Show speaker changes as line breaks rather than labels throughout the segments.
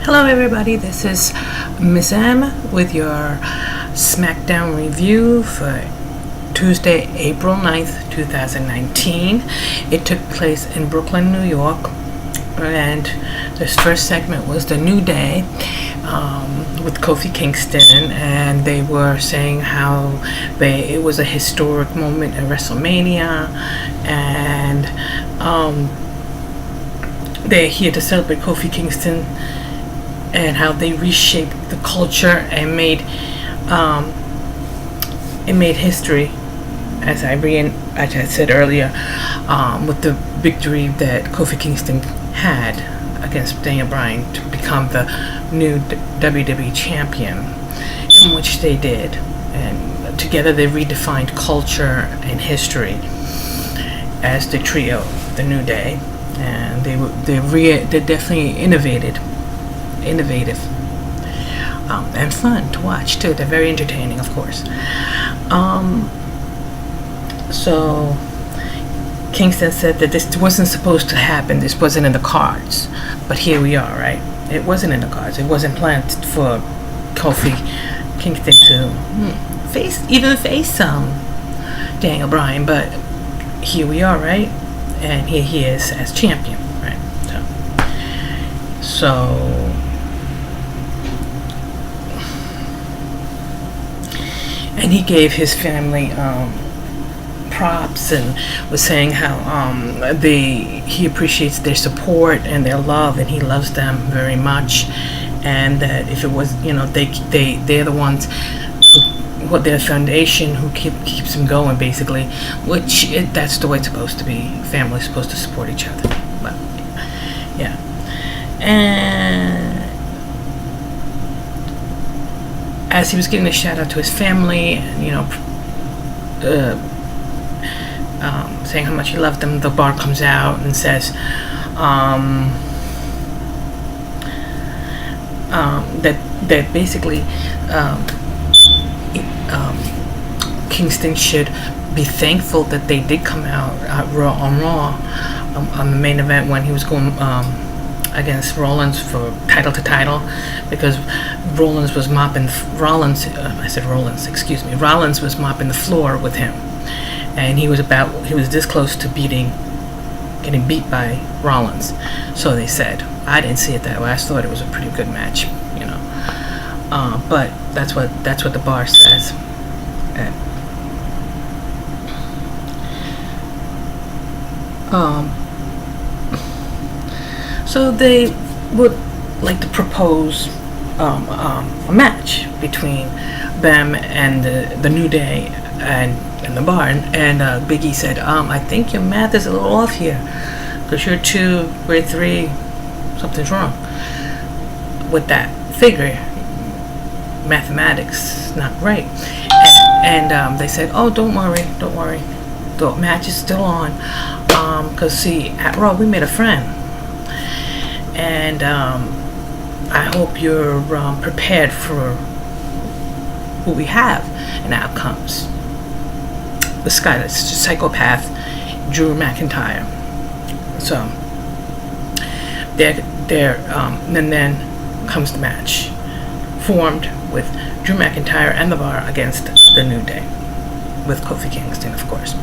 Hello everybody, this is Miss M with your Smackdown review for Tuesday, April 9th, 2019. It took place in Brooklyn, New York, and this first segment was The New Day with Kofi Kingston, and they were saying how it was a historic moment at WrestleMania, and they're here to celebrate Kofi Kingston and how they reshaped the culture and made history, as I said earlier, with the victory that Kofi Kingston had against Daniel Bryan to become the new WWE champion, in which they did, and together they redefined culture and history as the trio, the New Day, and they definitely innovative and fun to watch too. They're very entertaining, of course. So Kingston said that this wasn't supposed to happen, this wasn't in the cards, but here we are, right? It wasn't in the cards. It wasn't planned for Kofi Kingston to face Daniel Bryan, but here we are, right? And here he is as champion, right? So and he gave his family props and was saying how he appreciates their support and their love, and he loves them very much, and that if it was, they're the ones what their foundation who keeps them going, basically, which that's the way it's supposed to be. Family's supposed to support each other. But yeah. And as he was giving a shout out to his family, and saying how much he loved them, the bar comes out and says that basically Kingston should be thankful that they did come out on Raw on the main event when he was going against Rollins for title, because Rollins was mopping Rollins was mopping the floor with him, and he was this close to getting beat by Rollins. So they said. I didn't see it that way. I thought it was a pretty good match, but that's what the bar says. So they would like to propose a match between them and the New Day and the bar. And Big E said, I think your math is a little off here, because you're 2, we're 3, something's wrong with that figure. Mathematics not right. And they said, oh, don't worry, the match is still on, because see, at Raw we made a friend, and I hope you're prepared for what we have and outcomes. This guy, that's a psychopath, Drew McIntyre. So and then comes the match, formed with Drew McIntyre and the bar against the New Day, with Kofi Kingston, of course.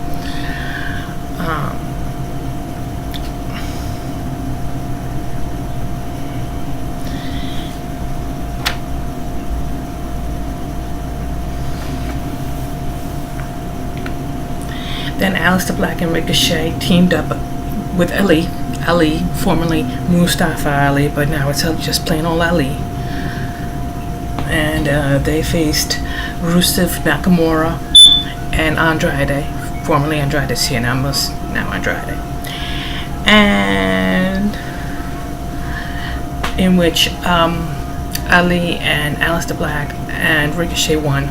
Then Aleister Black and Ricochet teamed up with Ali, formerly Mustafa Ali, but now it's just plain old Ali. And they faced Rusev, Nakamura, and Andrade, formerly Andrade Cien, now Andrade. And in which Ali and Aleister Black and Ricochet won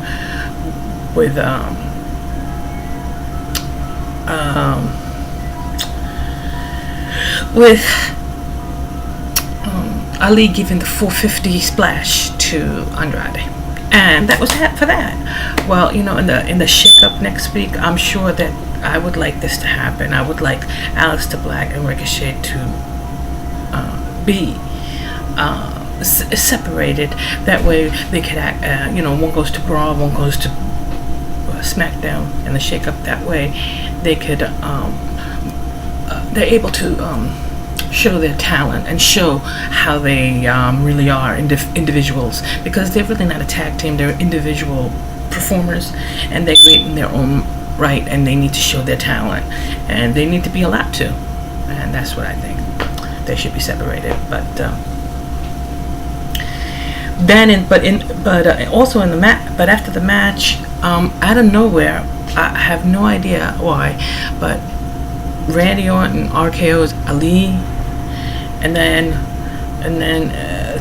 with Ali giving the 450 splash to Andrade, and that was for that. Well, in the shake-up next week, I'm sure that I would like this to happen. I would like Aleister Black and Ricochet to be separated. That way they could act, one goes to Raw, one goes to Smackdown, and the shake up. That way they could they're able to show their talent and show how they really are individuals, because they're really not a tag team, they're individual performers, and they're great in their own right, and they need to show their talent, and they need to be allowed to, and that's what I think. They should be separated. But also in the but after the match, out of nowhere, I have no idea why, but Randy Orton RKO's Ali, and then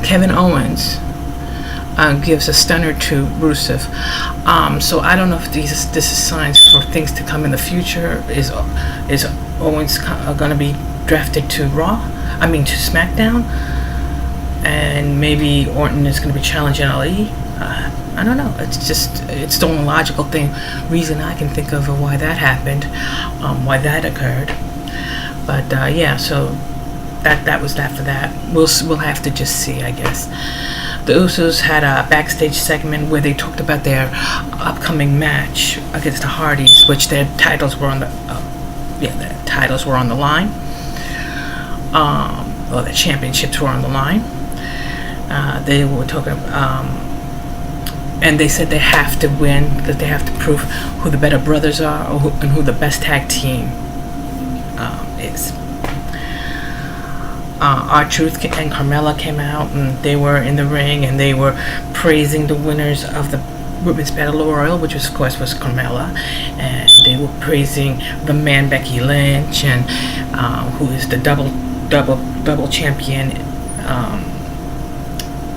Kevin Owens gives a stunner to Rusev. So I don't know if this is signs for things to come in the future. Is Owens going to be drafted to Raw? I mean to SmackDown, and maybe Orton is going to be challenging Ali. I don't know. It's the only logical reason I can think of why that happened, why that occurred. But yeah, so that was that for that. We'll have to just see, I guess. The Usos had a backstage segment where they talked about their upcoming match against the Hardys, which their titles were on the line. Or the championships were on the line. They were talking. And they said they have to win, that they have to prove who the better brothers are, and who the best tag team is. R-Truth and Carmella came out, and they were in the ring, and they were praising the winners of the Women's Battle Royal, which was, of course, was Carmella, and they were praising the man Becky Lynch, and who is the double champion,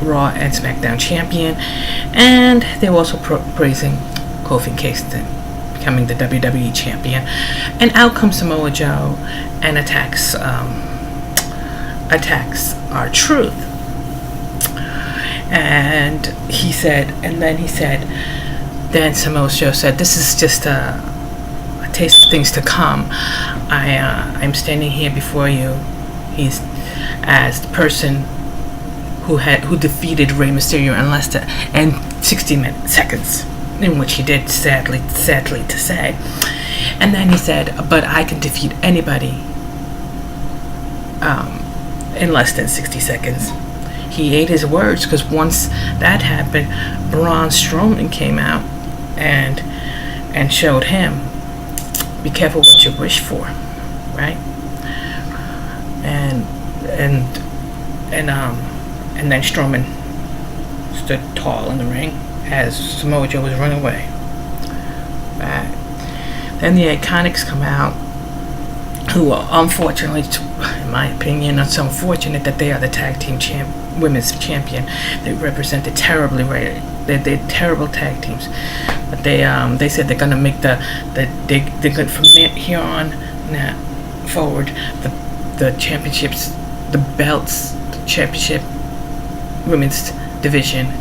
Raw and SmackDown champion, and they were also praising Kofi Kingston becoming the WWE champion. And out comes Samoa Joe and attacks R-Truth. And then Samoa Joe said, "This is just a taste of things to come. I'm standing here before you. He's as the person who defeated Rey Mysterio in less than 60 seconds, in which he did, sadly to say." And then he said, "But I can defeat anybody in less than 60 seconds." He ate his words, because once that happened, Braun Strowman came out and showed him, be careful what you wish for, right? And then Strowman stood tall in the ring as Samoa Joe was running away. Right. Then the Iconics come out, who are, unfortunately, in my opinion, it's unfortunate that they are the tag team women's champion. They represented terribly, right? They're terrible tag teams, but they said they're gonna make they're going from here on forward the championships, the belts, the championship, women's division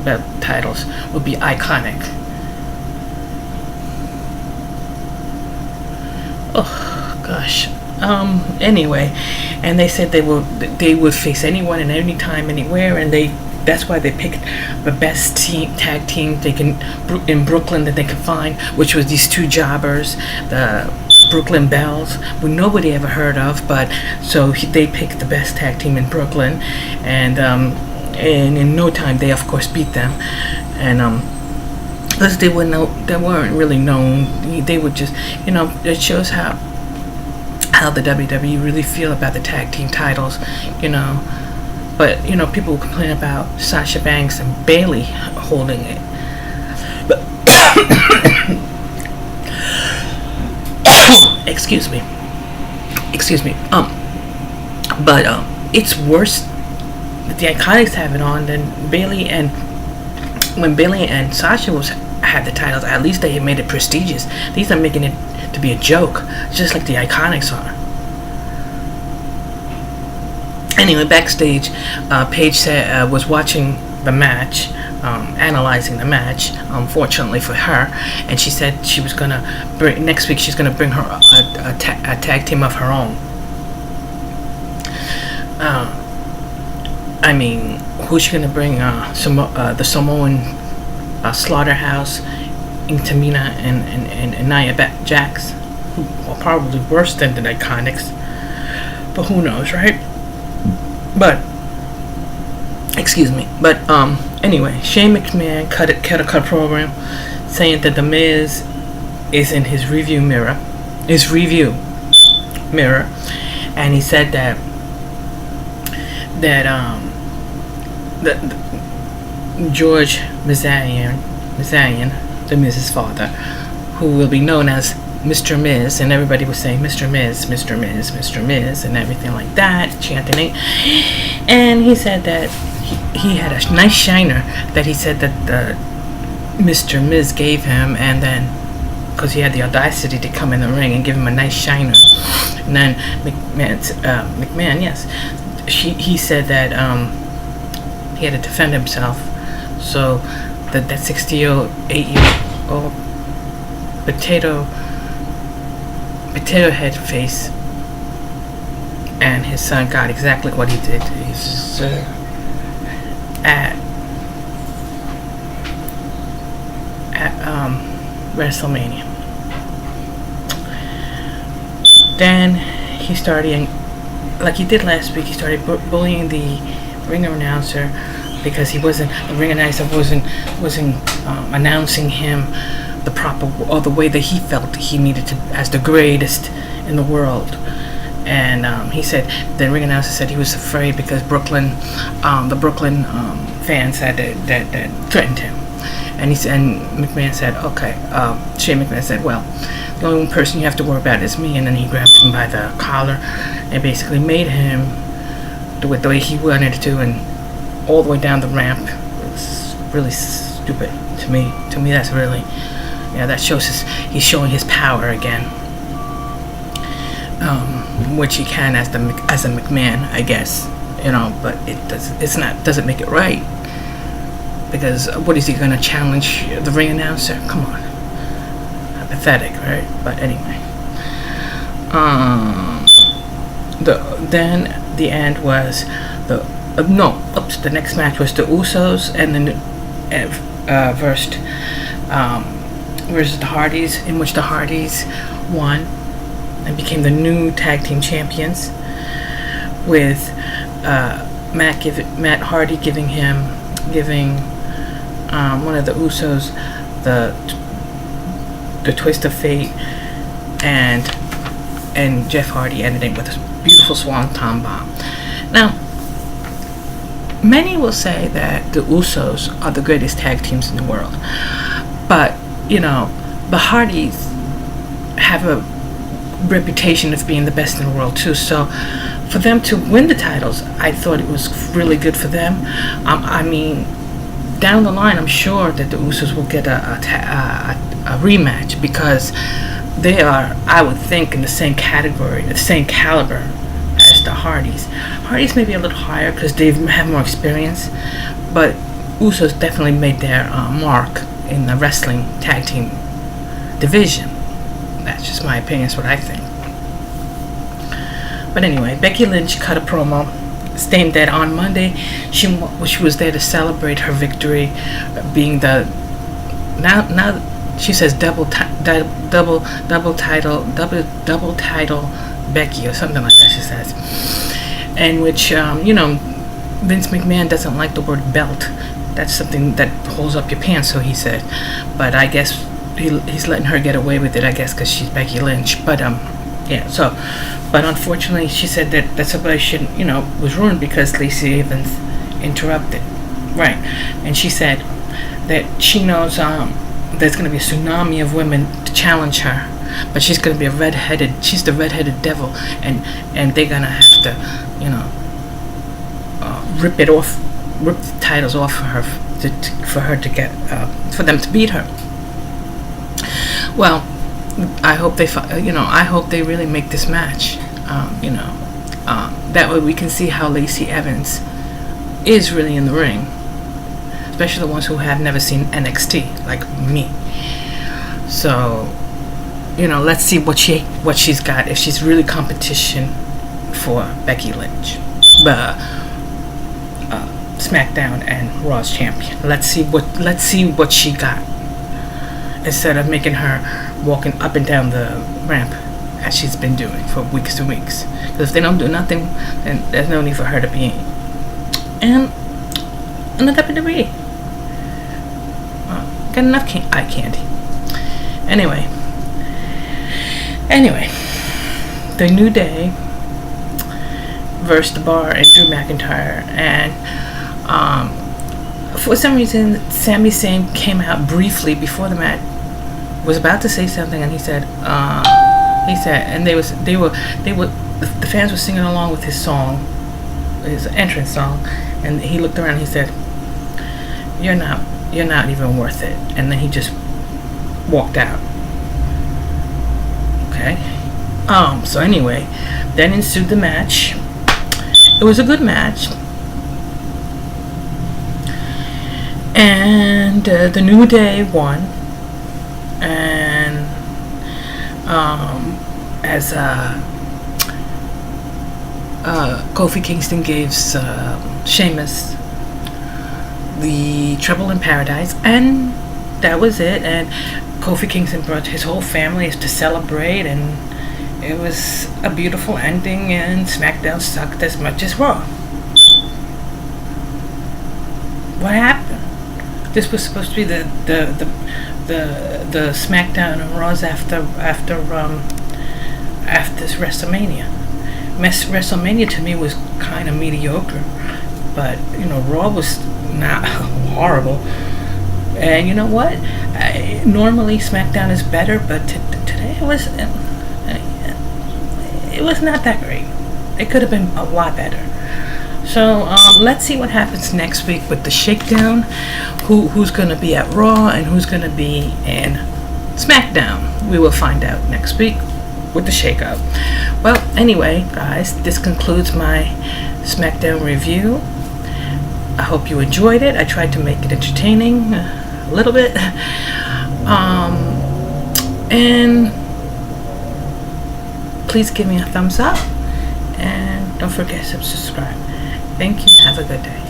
belt titles will be iconic. Oh gosh. Anyway, and they said they would face anyone and any time, anywhere, and that's why they picked the best tag team they can in Brooklyn that they could find, which was these two jobbers, the Brooklyn Bells, who nobody ever heard of, but so they picked the best tag team in Brooklyn, and in no time they of course beat them, and because they weren't really known, they would just, it shows how the WWE really feel about the tag team titles, but people will complain about Sasha Banks and Bayley holding it, but excuse me, but it's worse that the Iconics have it on than Bayley, and when Bayley and Sasha had the titles, at least they made it prestigious. These are making it to be a joke, just like the Iconics are. Anyway, backstage, Paige was watching the match, analyzing the match, unfortunately for her, and she said she was gonna next week she's gonna bring her a tag team of her own. I mean, who's she gonna bring? The Samoan Slaughterhouse in Tamina and Nia Jax, who are probably worse than the Iconics, but who knows, right? But excuse me. But anyway, Shane McMahon cut a program saying that the Miz is in his review mirror, and he said that George Mizayan, the Miz's father, who will be known as Mr. Miz, and everybody was saying Mr. Miz, Mr. Miz, Mr. Miz, and everything like that, chanting it. And he said that he had a nice shiner that he said that Mr. Miz gave him, and then because he had the audacity to come in the ring and give him a nice shiner. And then McMahon, yes, he said that he had to defend himself, so that 68-year-old potato head face and his son got exactly what he did. He's at WrestleMania. Then he started, like he did last week, he started bullying the ring announcer because the ring announcer wasn't announcing him the proper, or the way that he felt he needed to, as the greatest in the world. And he said, the ring announcer said he was afraid because the Brooklyn fans had that threatened him. And McMahon said, okay, Shane McMahon said, well, the only person you have to worry about is me. And then he grabbed him by the collar and basically made him do it the way he wanted to do, and all the way down the ramp. It was really stupid to me. To me, that's really, that shows he's showing his power again, which he can as a McMahon, I guess, But doesn't make it right, because what is he gonna challenge the ring announcer? Come on, pathetic, right? But anyway, then the end was the next match was the Usos and then versus the Hardys, in which the Hardys won and became the new tag team champions, with Matt Hardy giving one of the Usos the twist of fate, and Jeff Hardy ended with a beautiful swanton bomb. Now, many will say that the Usos are the greatest tag teams in the world, but the Hardys have a reputation of being the best in the world too. So for them to win the titles, I thought it was really good for them. I mean, down the line, I'm sure that the Usos will get a rematch, because they are, I would think, in the same category, the same caliber as the Hardys. Hardys may be a little higher because they have more experience, but Usos definitely made their mark in the wrestling tag team division. That's just my opinion. It's what I think. But anyway, Becky Lynch cut a promo stating that on Monday she was there to celebrate her victory, being the now she says double title Becky, or something like that, she says, in which Vince McMahon doesn't like the word belt. That's something that holds up your pants, so he said. But I guess he's letting her get away with it, I guess, because she's Becky Lynch. But but unfortunately, she said that celebration, was ruined because Lacey Evans interrupted. Right. And she said that she knows there's going to be a tsunami of women to challenge her, but she's going to be she's the redheaded devil, and they're going to have to, rip the titles off for her, for them to beat her. Well, I hope they really make this match. That way we can see how Lacey Evans is really in the ring, especially the ones who have never seen NXT, like me. So, let's see what she's got, if she's really competition for Becky Lynch. But SmackDown and Raw's champion. Let's see what she got, instead of making her walking up and down the ramp as she's been doing for weeks and weeks. Because if they don't do nothing, then there's no need for her to be in the WWE. Got enough eye candy. Anyway, the New Day versus The Bar and Drew McIntyre, and for some reason Sami Zayn came out briefly before the match, was about to say something, and he said, and the fans were singing along with his song, his entrance song, and he looked around and he said, you're not even worth it, and then he just walked out. Okay. So anyway, then ensued the match. It was a good match, and the New Day won, and as Kofi Kingston gave Sheamus the Trouble in Paradise, and that was it. And Kofi Kingston brought his whole family to celebrate, and it was a beautiful ending, and SmackDown sucked as much as Raw. What happened? This was supposed to be the SmackDown and Raw's after WrestleMania. WrestleMania to me was kind of mediocre, but Raw was not horrible. And you know what? Normally SmackDown is better, but today it was not that great. It could have been a lot better. So let's see what happens next week with the shakedown. Who's going to be at Raw and who's going to be in SmackDown? We will find out next week with the shakeup. Well, anyway, guys, this concludes my SmackDown review. I hope you enjoyed it. I tried to make it entertaining a little bit. And please give me a thumbs up, and don't forget to subscribe. Thank you. Have a good day.